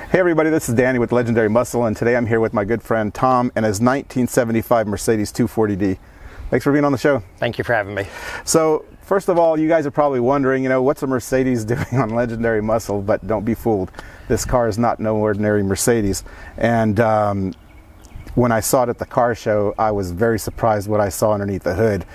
Hey everybody, this is Danny with Legendary Muscle, and today I'm here with my good friend Tom and his 1975 Mercedes 240D. Thanks for being on the show. Thank you for having me. So, first of all, you guys are probably wondering, what's a Mercedes doing on Legendary Muscle, but don't be fooled. This car is not no ordinary Mercedes. And when I saw it at the car show, I was very surprised what I saw underneath the hood.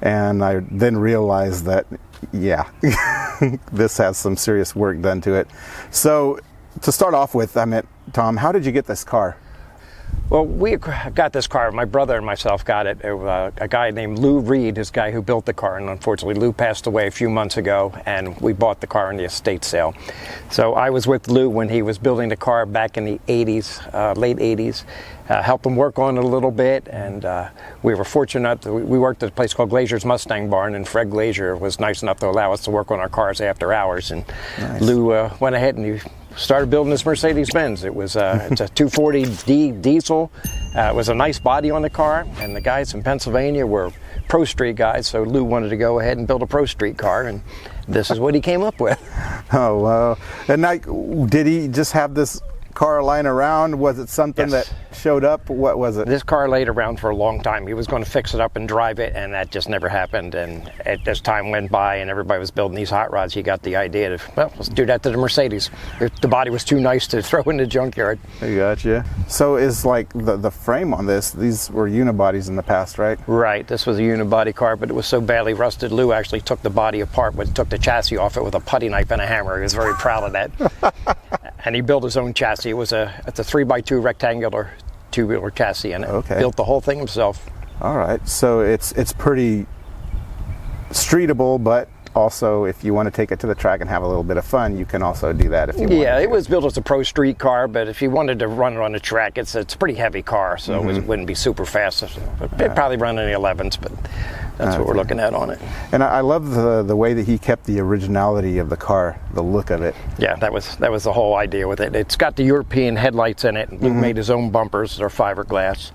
And I then realized that, yeah, this has some serious work done to it. So, to start off with, Tom, how did you get this car? Well, we got this car. My brother and myself got it. A guy named Lou Reed, this guy who built the car, and unfortunately Lou passed away a few months ago, and we bought the car in the estate sale. So I was with Lou when he was building the car back in the 80s, late 80s. Helped him work on it a little bit, and we were fortunate. We worked at a place called Glazier's Mustang Barn, and Fred Glazier was nice enough to allow us to work on our cars after hours. And nice. Lou went ahead and he started building this Mercedes-Benz. It was it's a 240D diesel. It was a nice body on the car, and the guys in Pennsylvania were Pro Street guys, so Lou wanted to go ahead and build a Pro Street car, and this is what he came up with. Oh, wow. And did he just have this car lying around? Was it something that showed up? What was it? This car laid around for a long time. He was going to fix it up and drive it, and that just never happened. And as time went by and everybody was building these hot rods, he got the idea to, well, let's do that to the Mercedes. The body was too nice to throw in the junkyard. I gotcha. So is like the frame on this, these were unibodies in the past, right? Right. This was a unibody car, but it was so badly rusted, Lou actually took the body apart, but took the chassis off it with a putty knife and a hammer. He was very proud of that. And he built his own chassis. It's a 3x2 rectangular two-wheeler chassis, and built the whole thing himself. All right, so it's pretty streetable, but also if you want to take it to the track and have a little bit of fun, you can also do that if you want. Yeah, it was built as a pro street car, but if you wanted to run it on the track, it's a pretty heavy car, so it wouldn't be super fast. It'd probably run in the 11s, but that's what we're looking at on it. And I love the way that he kept the originality of the car, the look of it. Yeah, that was the whole idea with it. It's got the European headlights in it. Lou made his own bumpers. They're fiberglass.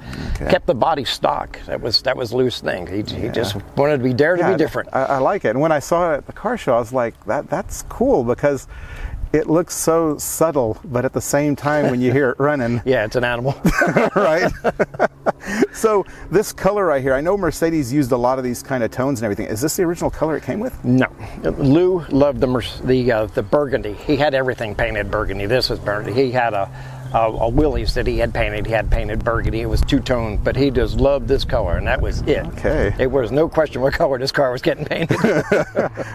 Kept the body stock. That was Lou's thing. He just wanted to be to be different. I like it. And when I saw it at the car show, I was like, that's cool, because it looks so subtle, but at the same time when you hear it running. Yeah, it's an animal. Right? So this color right here, I know Mercedes used a lot of these kind of tones and everything. Is this the original color it came with? No. Lou loved the burgundy. He had everything painted burgundy. This was burgundy. He had a Willys that he had painted. He had painted burgundy. It was two-tone, but he just loved this color, and that was it. Okay. It was no question what color this car was getting painted.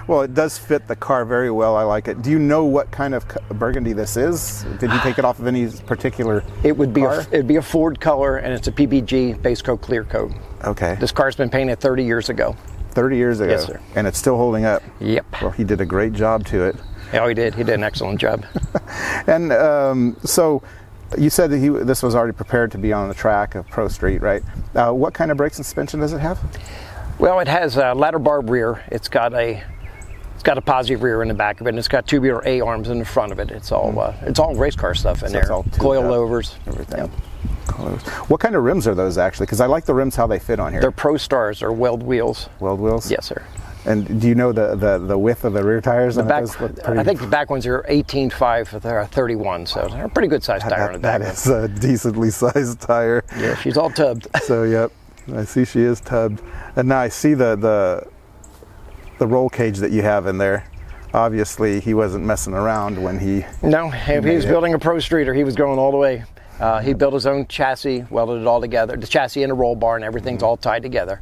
Well, it does fit the car very well. I like it. Do you know what kind of burgundy this is? Did you take it off of any particular It would be it'd be a Ford color, and it's a PBG base coat clear coat. Okay. This car's been painted 30 years ago. 30 years ago? Yes, sir. And it's still holding up? Yep. Well, he did a great job to it. Oh, he did. He did an excellent job. And so you said that this was already prepared to be on the track of Pro Street, right? What kind of brakes and suspension does it have? Well, it has a ladder barb rear. It's got a positive rear in the back of it, and it's got tubular A-arms in the front of it. It's all race car stuff in there. It's all coilovers, everything. Yep. What kind of rims are those actually? Because I like the rims how they fit on here. They're Pro Stars. They're weld wheels. Weld wheels? Yes, sir. And do you know the width of the rear tires? I think the back ones are 18.5, they're 31, so they're a pretty good sized tire on the back. That is a decently sized tire. Yeah, she's all tubbed. So, yep, I see she is tubbed. And now I see the roll cage that you have in there. Obviously, he wasn't messing around when he... No, if he was building a Pro Streeter, he was going all the way. He built his own chassis, welded it all together. The chassis and the roll bar and everything's all tied together.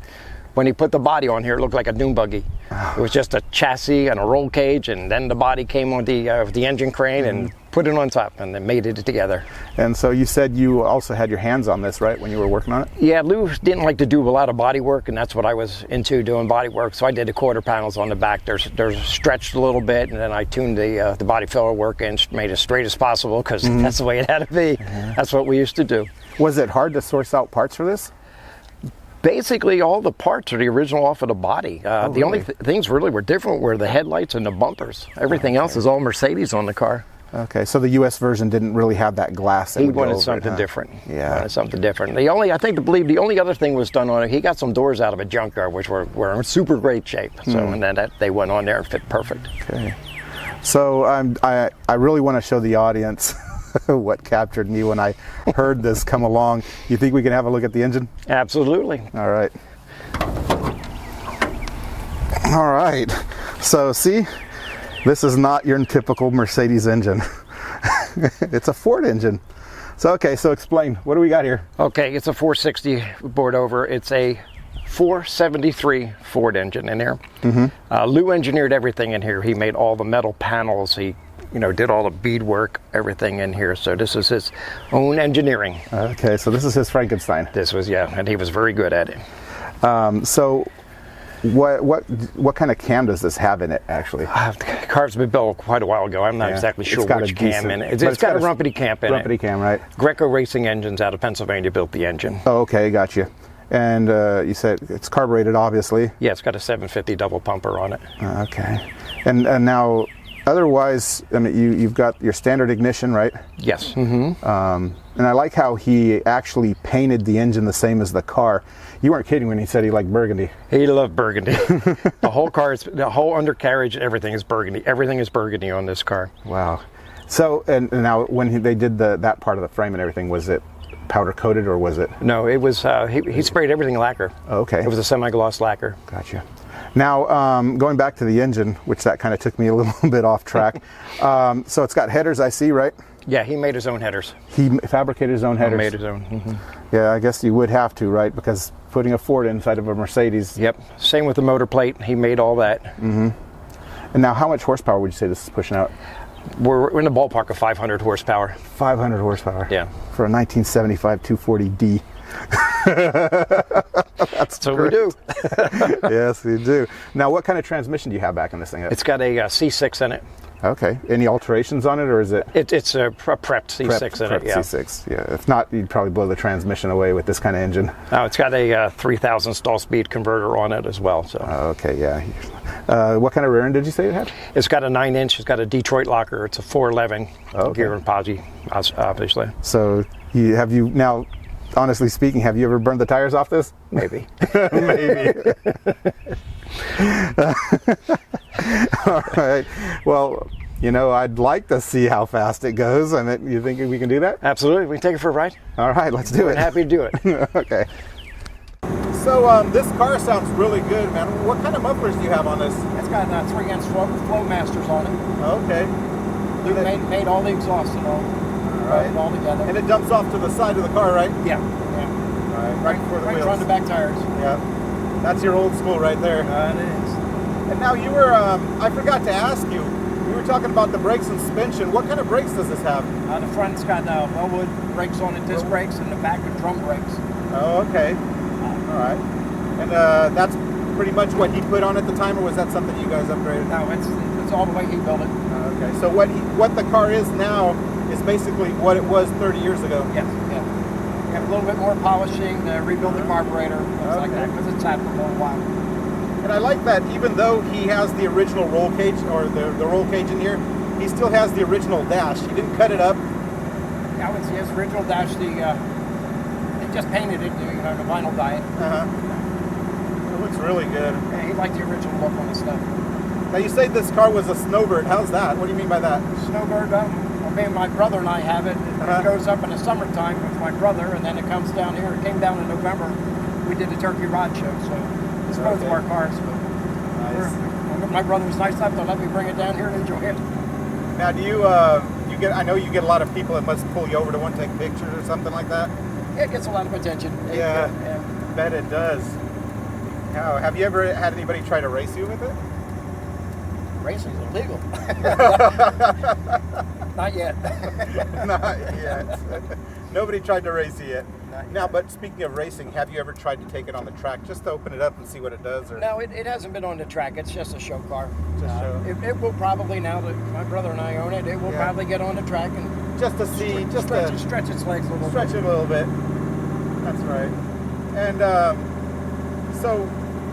When he put the body on here, it looked like a dune buggy. It was just a chassis and a roll cage, and then the body came on the engine crane and put it on top, and then made it together. And so you said you also had your hands on this, right, when you were working on it? Yeah, Lou didn't like to do a lot of body work, and that's what I was into, doing body work. So I did the quarter panels on the back. They're stretched a little bit, and then I tuned the body filler work and made it as straight as possible, because that's the way it had to be. That's what we used to do. Was it hard to source out parts for this? Basically, all the parts are the original off of the body. Oh, the only things really were different were the headlights and the bumpers. Everything else is all Mercedes on the car. Okay, so the U.S. version didn't really have that glass. That He would go wanted over something it, huh? different. Yeah. Wanted something different. The only other thing was done on it, he got some doors out of a junkyard, which were in super great shape. So, and then they went on there and fit perfect. Okay. So I really want to show the audience what captured me when I heard this come along. You think we can have a look at the engine? Absolutely. All right. All right. So see, this is not your typical Mercedes engine. It's a Ford engine. So okay, so explain. What do we got here? Okay, it's a 460 board over. It's a 473 Ford engine in here. Lou engineered everything in here. He made all the metal panels. He did all the beadwork, everything in here. So this is his own engineering. Okay, so this is his Frankenstein. This was, and he was very good at it. So what kind of cam does this have in it, actually? The car's been built quite a while ago. I'm not exactly sure which cam in it. It's got a rumpety cam in it. Rumpety cam, right? Greco Racing Engines out of Pennsylvania built the engine. Oh, okay, got you. And you said it's carbureted, obviously. Yeah, it's got a 750 double pumper on it. Okay. And now, otherwise, I mean, you've got your standard ignition, right? Yes. And I like how he actually painted the engine the same as the car. You weren't kidding when he said he liked burgundy. He loved burgundy. The whole undercarriage, everything is burgundy. Everything is burgundy on this car. Wow. So, and now when they did that part of the frame and everything, was it powder coated or was it? No, it was, he sprayed everything lacquer. Okay. It was a semi-gloss lacquer. Gotcha. Now, going back to the engine, which that kind of took me a little bit off track. So it's got headers, I see, right? Yeah, he made his own headers. He fabricated his own headers? He made his own. Yeah, I guess you would have to, right? Because putting a Ford inside of a Mercedes. Yep. Same with the motor plate. He made all that. And now, how much horsepower would you say this is pushing out? We're in the ballpark of 500 horsepower. 500 horsepower. Yeah. For a 1975 240D. That's so great. We do. Yes, we do. Now, what kind of transmission do you have back in this thing? It's got a C6 in it. Okay. Any alterations on it, or is it? It's a prepped C6 in it. Yeah. C6. Yeah. If not, you'd probably blow the transmission away with this kind of engine. No, it's got a 3,000 stall speed converter on it as well. So. Okay. Yeah. What kind of rear end did you say it had? It's got a 9-inch. It's got a Detroit locker. It's a 411 gear and posi, obviously. So, have you now? Honestly speaking, have you ever burned the tires off this? Maybe. Maybe. All right. Well, I'd like to see how fast it goes. I mean, you think we can do that? Absolutely. We can take it for a ride. All right, let's do it. Happy to do it. Okay. So this car sounds really good, man. What kind of mufflers do you have on this? It's got 3-inch flow masters on it. Okay. Lou made all the exhaust and all. Right. All together. And it dumps off to the side of the car, right? Yeah. Right before the wheels. Right on the back tires. Yeah. That's your old school right there. It is. And now you were, I forgot to ask you, we were talking about the brakes and suspension. What kind of brakes does this have? The front's got Wellwood brakes on it, disc brakes, and the back are drum brakes. Oh, okay. All right. And that's pretty much what he put on at the time, or was that something you guys upgraded? No, it's all the way he built it. Okay. So what the car is now is basically what it was 30 years ago. Yes, yeah. We have a little bit more polishing, rebuild the carburetor, things like that, because it's had for a little while. And I like that even though he has the original roll cage, or the roll cage in here, he still has the original dash. He didn't cut it up. Yeah, it's his original dash. They just painted it, the vinyl dye. It looks really good. Yeah, he liked the original look on the stuff. Now you say this car was a snowbird. How's that? What do you mean by that? Snowbird, me and my brother and I have it. It goes up in the summertime with my brother, and then it comes down here. It came down in November. We did the Turkey Rod Show, so it's both of our cars. But Nice. my brother was nice enough to let me bring it down here and enjoy it. Now, do you I know you get a lot of people that must pull you over to want to take pictures or something like that. It gets a lot of attention. Yeah, Yeah. bet it does. Now, have you ever had anybody try to race you with it? Racing's illegal. Not yet. Not yet. Nobody tried to race you yet. Not Now, yet. but speaking of racing, have you ever tried to take it on the track just to open it up and see what it does? Or No, it hasn't been on the track. It's just a show car. Just show. It will probably, now that my brother and I own it, it will Yeah. probably get on the track and just to see, just stretch its legs a little stretch bit. it a little bit. That's right. And so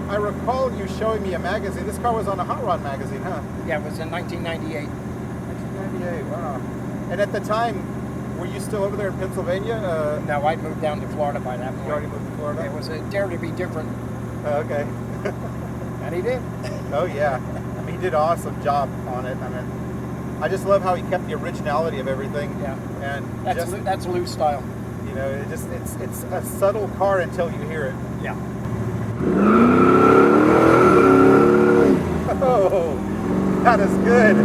I recall you showing me a magazine. This car was on a Hot Rod magazine, huh? Yeah, it was in 1998. 1998. Wow. And at the time, were you still over there in Pennsylvania? No, I'd moved down to Florida by that You point. already moved to Florida? It was a dare to be different, Okay. and he did. Oh yeah. I mean, he did an awesome job on it. I mean, I just love how he kept the originality of everything. Yeah. And That's Lou's style. you know, it's a subtle car until you hear it. Yeah. Oh, that is good.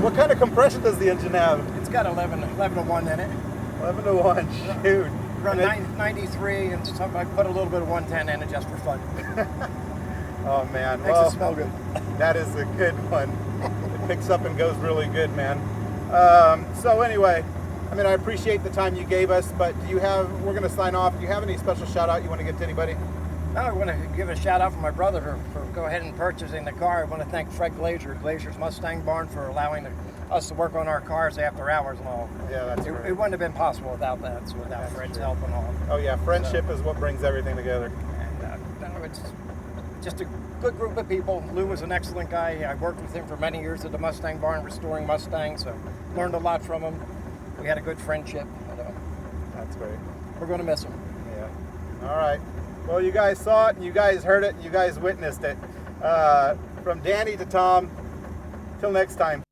What kind of compression does the engine have? It's got 11 to 1 in it. 11 to 1. Shoot. Run And it- 93, and I put a little bit of 110 in it just for fun. Oh man. Makes Well, it smell good. that is a good one. It picks up and goes really good, man. So anyway, I mean, I appreciate the time you gave us, but we're going to sign off. Do you have any special shout out you want to give to anybody? No, I want to give a shout out for my brother for go ahead and purchasing the car. I want to thank Fred Glazier, Glazier's Mustang Barn, for allowing us to work on our cars after hours and all. Yeah, that's It right. wouldn't have been possible without that, so without That's Fred's true. help and all. Oh yeah, friendship is what brings everything together. And no, it's just a good group of people. Lou was an excellent guy. I worked with him for many years at the Mustang Barn, restoring Mustangs, so learned a lot from him. We had a good friendship. And, That's great. we're going to miss him. Yeah. All right. Well, you guys saw it, and you guys heard it, and you guys witnessed it. From Danny to Tom, till next time.